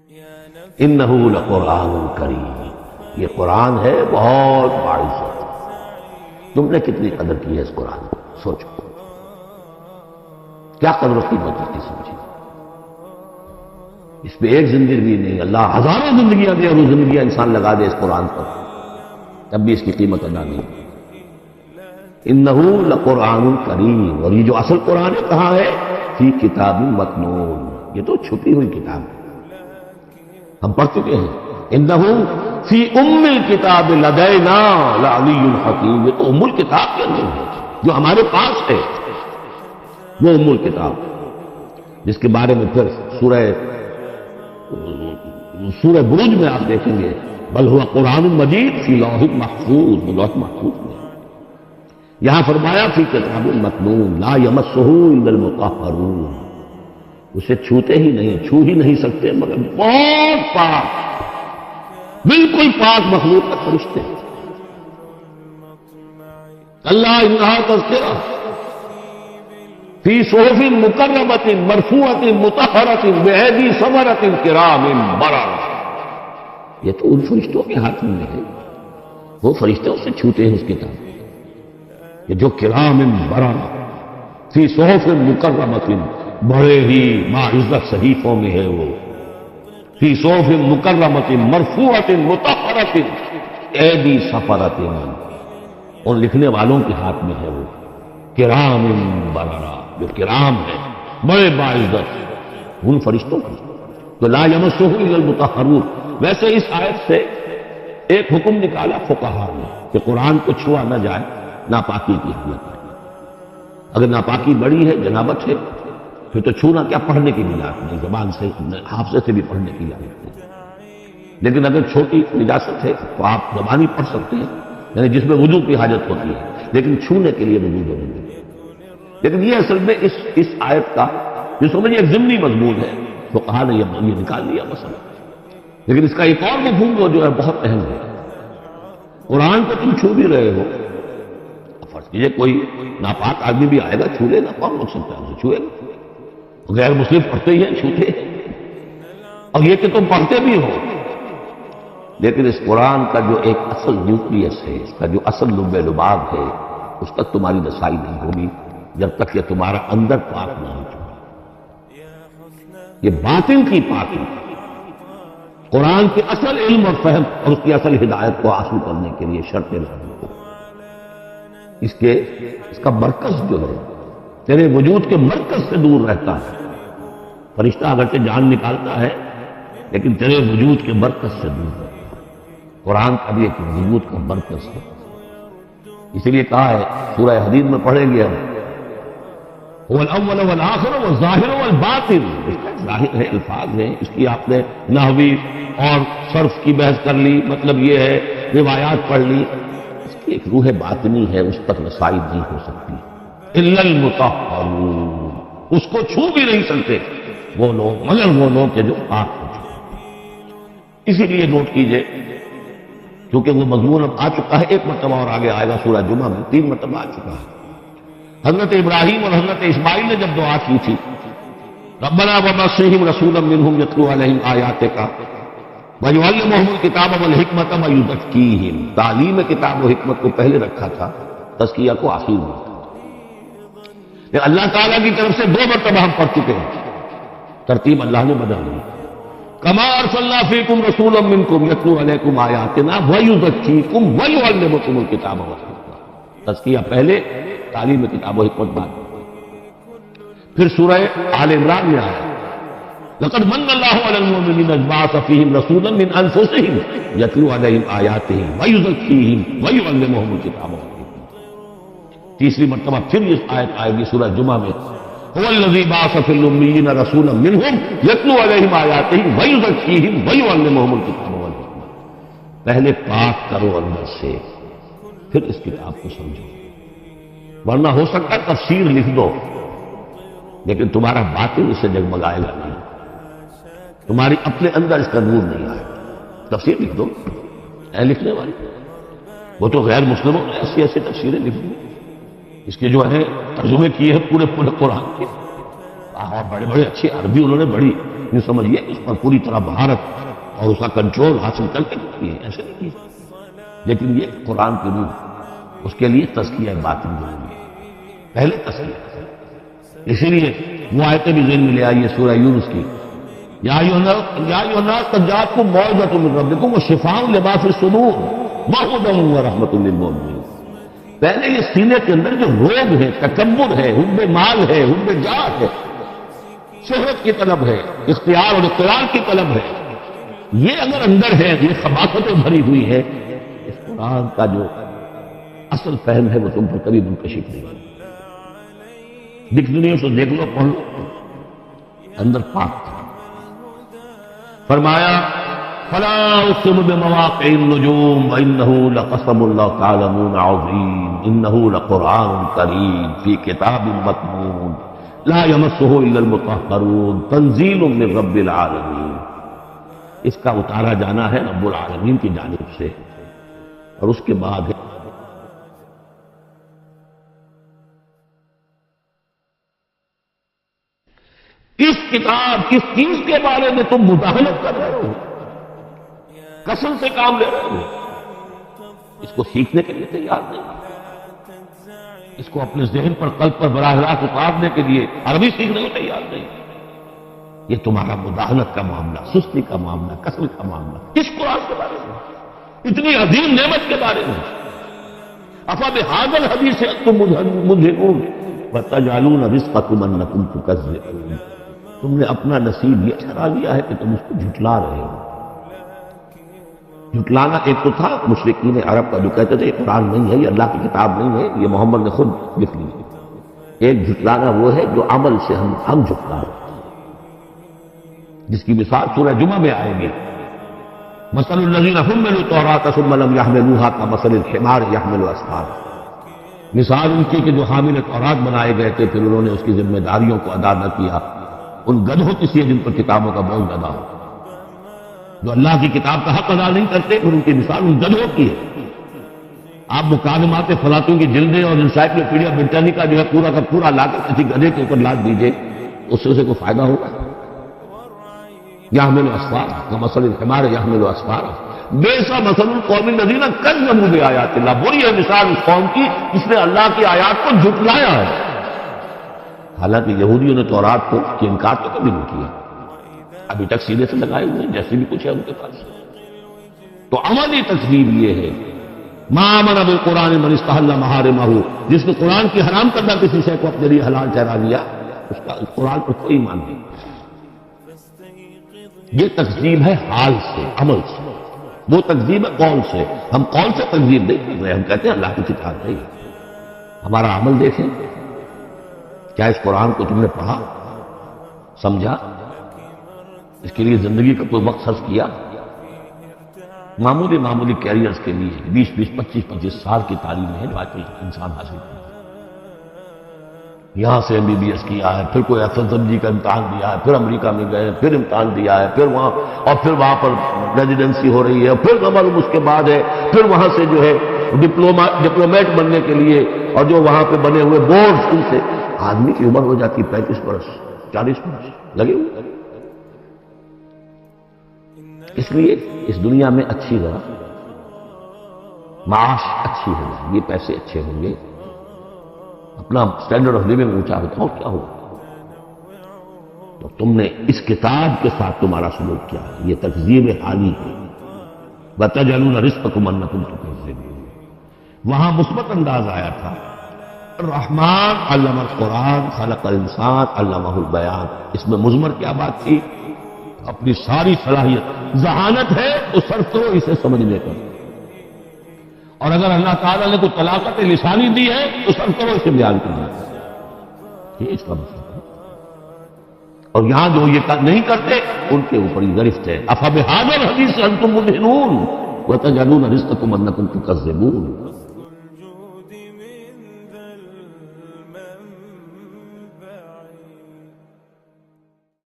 انہ لقرآن کریم، یہ قرآن ہے بہت باعزت۔ تم نے کتنی قدر کی ہے اس قرآن کو، سوچو کیا قدر و قیمت اس کی سمجھی۔ اس پہ ایک زندگی نہیں، اللہ ہزاروں زندگیاں دے اور وہ زندگیاں انسان لگا دے اس قرآن پر، تب بھی اس کی قیمت ادا نہیں۔ انہ لقرآن کریم، اور یہ جو اصل قرآن ہے کہاں ہے؟ فی کتاب مکنون، یہ تو چھپی ہوئی کتاب ہے، ہم پڑھ چکے ہیں۔ انہ فی ام الکتاب لدینا لعلی حکیم، یہ تو ام الکتاب کے اندر ہے جو ہمارے پاس ہے، وہ ام الکتاب جس کے بارے میں پھر سورہ بروج میں آپ دیکھیں گے، بل ہوا قرآن مجید فی لوح محفوظ، وہ لوح محفوظ میں۔ یہاں فرمایا فی کتاب مکنون لا یمسہ الا المطہرون، اسے چھوتے ہی نہیں، چھو ہی نہیں سکتے مگر بہت پاک، بالکل پاک مخلوق کا فرشتے۔ اللہ انہا تذکرہ فی صحف مکرمۃ مرفوعۃ مطہرۃ بایدی سفرۃ کرام بررہ، یہ تو ان فرشتوں کے ہاتھ میں ہے، وہ فرشتے اسے چھوتے ہیں اس کتاب، یہ جو کرام بررہ فی صحف مکرمۃ، بڑے ہی معزز صحیفوں میں ہے وہ، فی صحف مکرمۃ مرفوعۃ مطہرۃ ایدی سفرۃ، اور لکھنے والوں کے ہاتھ میں ہے وہ، کرام بررہ، جو کرام ہے بڑے باعزت ان فرشتوں کی، تو لا یمسہ الا المطہرون۔ ویسے اس آیت سے ایک حکم نکالا فقہا نے کہ قرآن کو چھوا نہ جائے ناپاکی کی حالت میں، اگر ناپاکی بڑی ہے، جنابت ہے، پھر تو چھونا کیا، پڑھنے کی اجازت نہیں، زبان سے حافظے سے بھی پڑھنے کی اجازت نہیں، لیکن اگر چھوٹی نجاست ہے تو آپ زبانی پڑھ سکتے ہیں، یعنی جس میں وضو کی حاجت ہوتی ہے، لیکن چھونے کے لیے وضو ضروری ہے۔ لیکن یہ اصل میں اس آیت کا جو سمجھے ایک ضمنی مضمون ہے، فقہا نے یہ نکال لیا مسئلہ، لیکن اس کا ایک اور مفہوم جو ہے بہت اہم ہے۔ قرآن کو تم چھو بھی رہے ہو، فرض کیجئے کوئی ناپاک آدمی بھی آئے گا چھو لے گا، کون روک سکتا ہے اسے چھوئے گا، غیر مسلم پڑھتے ہی ہیں چھوتے ہیں، اور یہ کہ تم پڑھتے بھی ہو، لیکن اس قرآن کا جو ایک اصل نیوکلیس ہے، اس کا جو اصل لب لباب ہے، اس تک تمہاری رسائی نہیں ہوگی جب تک کہ تمہارا اندر پاک نہ ہو چکا۔ یہ باطن کی پاکی قرآن کے اصل علم اور فہم اور اس کی اصل ہدایت کو حاصل کرنے کے لیے شرط لازم ہے۔ اس کا مرکز جو ہے تیرے وجود کے مرکز سے دور رہتا ہے، فرشتہ اگرچہ جان نکالتا ہے لیکن تیرے وجود کے مرکز سے دور رہتا ہے۔ قرآن کا بھی ایک وجود کا مرکز ہے، اسی لیے کہا ہے سورہ حدید میں پڑھیں گے ہم، هو الاول والآخر والظاہر والباطن، اس کا ظاہر ہے، الفاظ ہیں، اس کی آپ نے نحوی اور صرف کی بحث کر لی، مطلب یہ ہے روایات پڑھ لی، اس کی ایک روح باطنی ہے، اس تک رسائی نہیں ہو سکتی الا المطہرون، اس کو چھو بھی نہیں سکتے وہ لوگ مگر وہ لوگ کہ جو پاک ہو چکے۔ اسی لیے نوٹ کیجئے، کیونکہ وہ مضمون اب آ چکا ہے، ایک مرتبہ اور آگے آئے گا سورہ جمعہ میں، 3 مرتبہ آ چکا ہے۔ حضرت ابراہیم اور حضرت اسماعیل نے جب دعا کی تھی ربنا وبعث رسولا منہم یتلو علیہم آیاتک ویعلمہم الکتاب والحکمۃ ویزکیہم، تعلیم کتاب و حکمت کو پہلے رکھا تھا، تزکیہ کو آخر میں رکھا۔ اللہ تعالیٰ کی طرف سے 2 مرتبہ ہم پڑھ چکے ہیں، ترتیب اللہ نے بدل دی، کما ارسلنا فیکم رسولا منکم یتلو علیکم آیاتنا ویزکیکم ویعلمکم الکتاب والحکمۃ، تزکیہ پہلے، تعلیم کتاب و حکمت بعد۔ پھر سورہ آل عمران میں آیا لقد من اللہ علی المؤمنین اذ بعث فیہم رسولا من انفسہم یتلو علیہم آیاتہ ویزکیہم ویعلمہم الکتاب والحکمۃ۔ تیسری مرتبہ پھر یہ آیت آئے گی سورہ جمعہ میں، هو الذی بعث فی الامیین رسولا منہم یتلو علیہم آیاتہ ویزکیہم ویعلمہم الکتاب والحکمۃ۔ پہلے پاک کرو اندر سے، پھر اس کتاب کو سمجھو، ورنہ ہو سکتا ہے تفسیر لکھ دو لیکن تمہارا باطن اس سے جگمگائے گا نہیں، تمہاری اپنے اندر اس کا نور نہیں آئے گا۔ تفسیر لکھ دو، اے لکھنے والے، وہ تو غیر مسلموں نے ایسی ایسی تفسیریں لکھ دی، اس کے جو ہے ترجمے کیے ہیں پورے قرآن کے، اور بڑے بڑے اچھی عربی انہوں نے بڑی یہ سمجھیے اس پر پوری طرح بھارت اور اس کا کنٹرول حاصل کر کے کیے، ایسے نہیں کیے، لیکن یہ قرآن کی روح، اس کے لیے تزکیہ باطن ضروری ہے، پہلے تزکیہ۔ اسی لیے وہ آیتیں بھی ذہن میں لے آئیے سورہ یونس کی، یا ایھا الناس قد جاءتکم موعظۃ من ربکم وشفاء لما فی الصدور وہدی ورحمۃ للمؤمنین۔ پہلے یہ سینے کے اندر جو روگ ہے، تکبر ہے، حب مال ہے، حب جاہ ہے، شہرت کی طلب ہے، اختیار اور اقتدار کی طلب ہے، یہ اگر اندر ہے، یہ خباثتیں بھری ہوئی ہے، اس قرآن کا جو اصل فہم ہے وہ تم پر کبھی منکشف نہیں ہے۔ ڈکشنری سے دیکھ لو، پڑھ لو، اندر پاک تھا۔ فرمایا فلا اقسم بمواقع النجوم وانه لقسم لو تعلمون عظیم انه لقرآن کریم فی کتاب مکنون لا یمسہ الا المطہرون تنزیل من رب العالمین۔ اس کا اتارا جانا ہے رب العالمین کی جانب سے، اور اس کے بعد ہے اس کتاب، اس چیز کے بارے میں تم مداہنت کر رہے ہو، قسم سے کام لے رہے ہو، اس کو سیکھنے کے لیے تیار نہیں، اس کو اپنے ذہن پر، قلب پر براہ راست اتارنے کے لیے عربی سیکھنے کو تیار نہیں۔ یہ تمہارا مداہنت کا معاملہ، سستی کا معاملہ، کسل کا معاملہ، اس قرآن کے بارے میں، اتنی عظیم نعمت کے بارے میں۔ افبہذا الحدیث انتم مدہنون وتجعلون رزقکم انکم تکذبون۔ تم نے اپنا نصیب یہ ٹھہرا لیا ہے کہ تم اس کو جھٹلا رہے ہو۔ جھٹلانا ایک تو تھا مشرکین عرب کا جو کہتے تھے یہ قرآن نہیں ہے، یہ اللہ کی کتاب نہیں ہے، یہ محمد نے خود لکھ لی ہے۔ ایک جھٹلانا وہ ہے جو عمل سے ہم جھٹلا رہے ہیں، جس کی مثال سورہ جمعہ میں آئے گی، مثل الذین حملوا التوراۃ ثم لم یحملوها کمثل الحمار یحمل اسفارا۔ مثال ان کی کہ جو حامل تورات بنائے گئے تھے پھر انہوں نے اس کی ذمہ داریوں کو ادا نہ کیا، ان گدھوں کی سی جن پر کتابوں کا بوجھ ادا ہو، جو اللہ کی کتاب کا حق ادا نہیں کرتے، پھر ان کی مثال ان گدھوں کی ہے۔ آپ مکالمات فلاطوں کی جلدیں اور انسائکلوپیڈیا برٹانیکا جو ہے پورا کا پورا لا کر کسی گدھے کے اوپر لاد دیجئے، اس سے اسے کوئی فائدہ ہوگا؟ یحمل اسفارا کمثل الحمار یحمل اسفارا بئس مثل القوم الذین کذبوا بآیات اللہ۔ بری ہے مثال اس قوم کی جس نے اللہ کی آیات کو جھٹلایا ہے۔ حالانکہ یہودیوں نے تورات کو کہ انکار تو کبھی نہیں کیا، ابھی تک سینے سے لگائے ہوئے ہیں جیسے بھی کچھ ہے ان کے پاس۔ تو عملی تکذیب یہ ہے، ما آمن بالقرآن من استحل محارمہ، جس نے قرآن کی حرام کردہ کسی شے کو اپنے لیے حلال ٹھہرا لیا، اس کا قرآن پر کوئی ایمان نہیں۔ یہ تکذیب ہے حال سے، عمل سے، وہ تکذیب ہے قول سے۔ ہم قول سے تکذیب نہیں کر رہے، ہم کہتے ہیں اللہ کی کتاب نہیں۔ ہمارا عمل دیکھیں، کیا اس قرآن کو تم نے پڑھا، سمجھا، اس کے لیے زندگی کا کوئی وقت خرچ کیا؟ معمولی کیریئرز کے لیے 20 25 سال کی تعلیم ہے جو آج کل انسان حاصل کرتا ہے۔ یہاں سے MBBS کیا ہے، پھر کوئی FSMG کا امتحان دیا ہے، پھر امریکہ میں گئے، پھر امتحان دیا ہے، پھر وہاں پر ریزیڈنسی ہو رہی ہے، پھر معلوم اس کے بعد ہے، پھر وہاں سے جو ہے ڈپلومیٹ بننے کے لیے، اور جو وہاں پہ بنے ہوئے بورڈز، ان سے آدمی کی عمر ہو جاتی 35 برس 40 برس لگے ہوئے۔ اس لیے اس دنیا میں اچھی ذرا معاش اچھی ہوگی، یہ پیسے اچھے ہوں گے، اپنا سٹینڈرڈ آف لیونگ اونچا ہوتا، اور کیا ہوگا؟ تو تم نے اس کتاب کے ساتھ تمہارا سلوک کیا ہے، یہ تکذیب حالی ہے۔ وَتَجْعَلُونَ رِزْقَكُمْ أَنَّكُمْ تُكَذِّبُونَ۔ وہاں مثبت انداز آیا تھا، الرحمن علم القرآن خلق الانسان علمہ البیان۔ اس میں مضمر کیا بات تھی؟ اپنی ساری صلاحیت، ذہانت ہے تو صرف کرو اسے سمجھنے کا، اور اگر اللہ تعالیٰ نے کوئی طلاقت لسانی دی ہے تو صرف کرو اسے بیان کرنا، یہ اس کا مطلب ہے۔ اور یہاں جو یہ نہیں کرتے ان کے اوپر یہ گرفت ہے۔ افبہذا الحدیث انتم مدہنون وتجعلون رزقکم انکم تکذبون۔